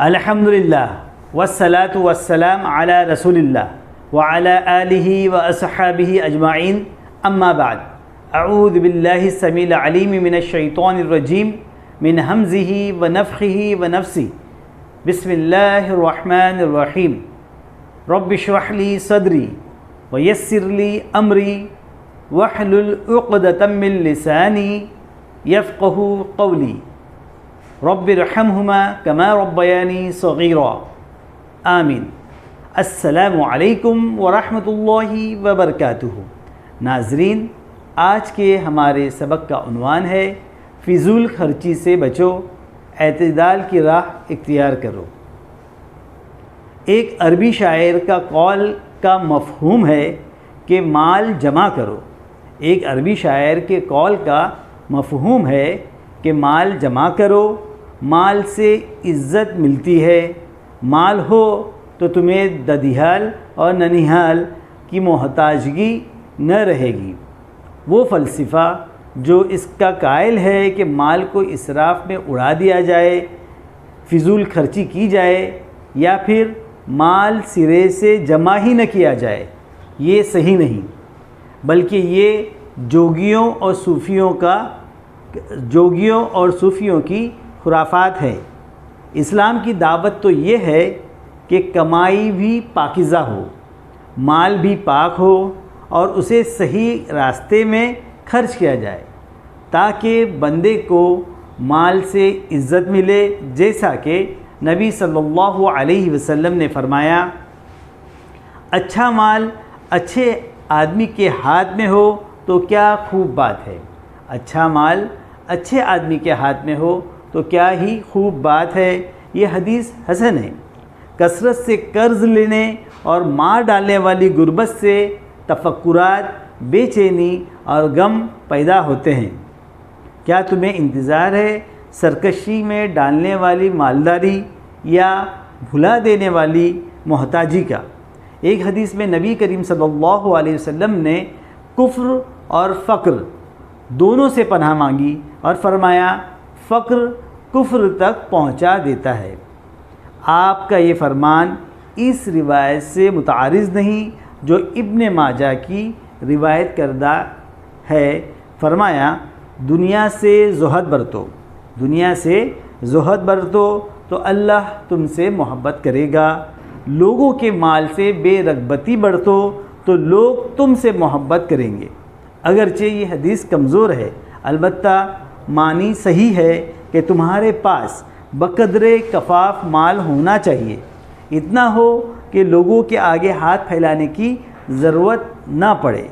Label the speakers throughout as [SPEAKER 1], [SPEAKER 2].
[SPEAKER 1] अल्हम्दुलिल्लाह वस्सलातु वस्सलाम अला रसूलिल्लाह व अला आलिहि व अस्हाबिहि अजमाइन अम्मा बाद। अऊज़ु बिल्लाहि समील अलीम मिनश शैतानिर रजीम मिन हमज़िहि व नफ़्ख़िहि व नफ़्सी। बिस्मिल्लाहिर रहमानिर रहीम। रब्बि इश्रह ली सदरी व यस्सिर ली अमरी वहलुल उक़दतम मिन लिसानी यफ़क़हू क़ौली। रब्बिरहमहुमा कमा रब्बयानी सग़ीरा। आमीन। अस्सलामु अलैकुम व रहमतुल्लाहि व बरकातुहू। नाज़रीन, आज के हमारे सबक का उन्वान है फ़िज़ूल खर्ची से बचो, एतदाल की राह इख्तियार करो। एक अरबी शायर का कौल का मफ़हूम है कि माल जमा करो। एक अरबी शायर के कौल का मफ़हूम है कि माल जमा करो, माल से इज़्ज़त मिलती है। माल हो तो तुम्हें ददिहाल और ननिहाल की मोहताजगी न रहेगी। वो फ़लसफ़ा जो इसका कायल है कि माल को इसराफ़ में उड़ा दिया जाए, फ़िज़ूल खर्ची की जाए या फिर माल सिरे से जमा ही न किया जाए, ये सही नहीं, बल्कि ये जोगियों और सूफ़ियों की खुराफात है। इस्लाम की दावत तो ये है कि कमाई भी पाकीज़ा हो, माल भी पाक हो और उसे सही रास्ते में खर्च किया जाए ताकि बंदे को माल से इज़्ज़त मिले। जैसा कि नबी सल्लल्लाहु अलैहि वसल्लम ने फरमाया, अच्छा माल अच्छे आदमी के हाथ में हो तो क्या खूब बात है। अच्छा माल अच्छे आदमी के हाथ में हो तो क्या ही खूब बात है। ये हदीस हसन है। कसरत से कर्ज़ लेने और मार डालने वाली गुर्बत से तफक्कुरात, बेचैनी और गम पैदा होते हैं। क्या तुम्हें इंतज़ार है सरकशी में डालने वाली मालदारी या भुला देने वाली मोहताजी का। एक हदीस में नबी करीम सल्लल्लाहु अलैहि वसल्लम ने कुफ्र और फ़क्र दोनों से पनाह मांगी और फरमाया, फ़क्र कुफ्र तक पहुंचा देता है। आपका ये फरमान इस रिवायत से मुतारिज़ नहीं जो इब्ने माजा की रिवायत करदा है। फरमाया, दुनिया से ज़ुहद बरतो, दुनिया से ज़ुहद बरतो तो अल्लाह तुमसे मोहब्बत करेगा। लोगों के माल से बेरग़बती बरतो तो लोग तुमसे मोहब्बत करेंगे। अगरचे ये हदीस कमज़ोर है, अलबत्ता मानी सही है कि तुम्हारे पास बक़द्रे कफ़ाफ़ माल होना चाहिए, इतना हो कि लोगों के आगे हाथ फैलाने की ज़रूरत ना पड़े।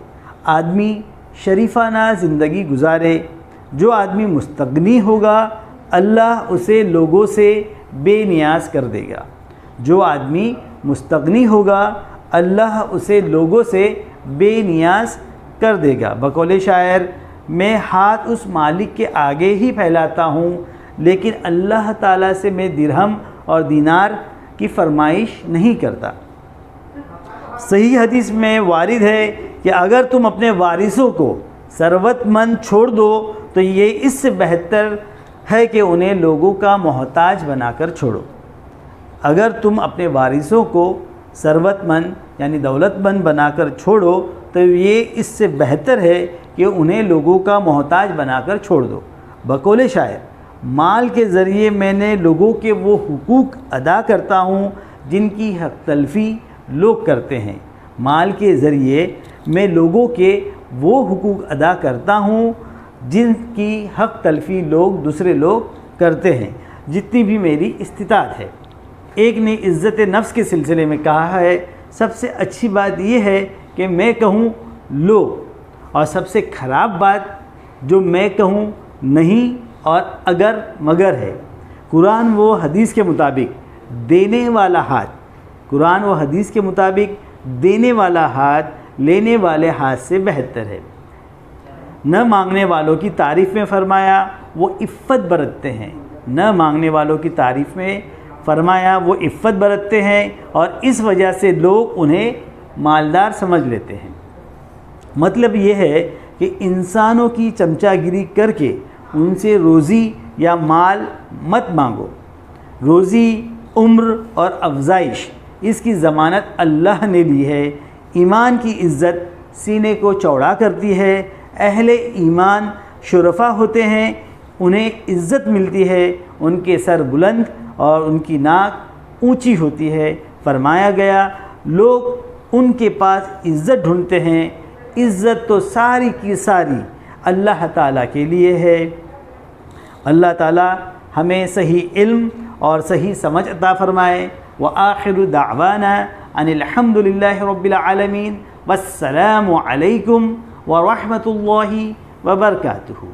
[SPEAKER 1] आदमी शरीफाना ज़िंदगी गुजारे। जो आदमी मुस्तग़नी होगा अल्लाह उसे लोगों से बेनियाज़ कर देगा। जो आदमी मुस्तग़नी होगा अल्लाह उसे लोगों से बेनियाज़ कर देगा। बकौले शायर, मैं हाथ उस मालिक के आगे ही फैलाता हूँ, लेकिन अल्लाह ताला से मैं दिरहम और दीनार की फरमाइश नहीं करता। सही हदीस में वारिद है कि अगर तुम अपने वारिसों को सरवतमंद छोड़ दो तो ये इससे बेहतर है कि उन्हें लोगों का मोहताज बनाकर छोड़ो। अगर तुम अपने वारिसों को सरवतमंद यानी दौलतमंद बनाकर छोड़ो तो ये इससे बेहतर है कि उन्हें लोगों का मोहताज बनाकर छोड़ दो। बकौले शायर, माल के ज़रिए मैंने लोगों के वो हुकूक अदा करता हूँ जिनकी हक़ तलफ़ी लोग करते हैं। माल के ज़रिए मैं लोगों के वो हुकूक अदा करता हूँ जिनकी हक़ तलफ़ी लोग दूसरे लोग करते हैं, जितनी भी मेरी इस्तिताअत है। एक ने इज़्ज़त नफ्स के सिलसिले में कहा है, सबसे अच्छी बात यह है कि मैं कहूँ लो, और सबसे ख़राब बात जो मैं कहूँ नहीं और अगर मगर है। कुरान व हदीस के मुताबिक देने वाला हाथ, कुरान व हदीस के मुताबिक देने वाला हाथ लेने वाले हाथ से बेहतर है। न मांगने वालों की तारीफ़ में फ़रमाया वो इफ़्फ़त बरतते हैं, न मांगने वालों की तारीफ़ में फ़रमाया वो इफ़्फ़त बरतते हैं और इस वजह से लोग उन्हें मालदार समझ लेते हैं। मतलब ये है कि इंसानों की चमचागिरी करके उनसे रोज़ी या माल मत मांगो। रोज़ी उम्र और अफजाइश इसकी ज़मानत अल्लाह ने ली है। ईमान की इज़्ज़त सीने को चौड़ा करती है। अहले ईमान शुरफा होते हैं, उन्हें इज़्ज़त मिलती है, उनके सर बुलंद और उनकी नाक ऊंची होती है। फरमाया गया, लोग उनके पास इज़्ज़त ढूंढते हैं, इज़्ज़त तो सारी की सारी अल्लाह ताला के लिए है। अल्लाह ताला हमें सही इल्म और सही समझ अता फ़रमाए। व आखिरु दावाना अनिल हम्दुलिल्लाहि रब्बिल आलमीन वस्सलामु अलैकुम व रहमतुल्लाहि व बरकातुहू।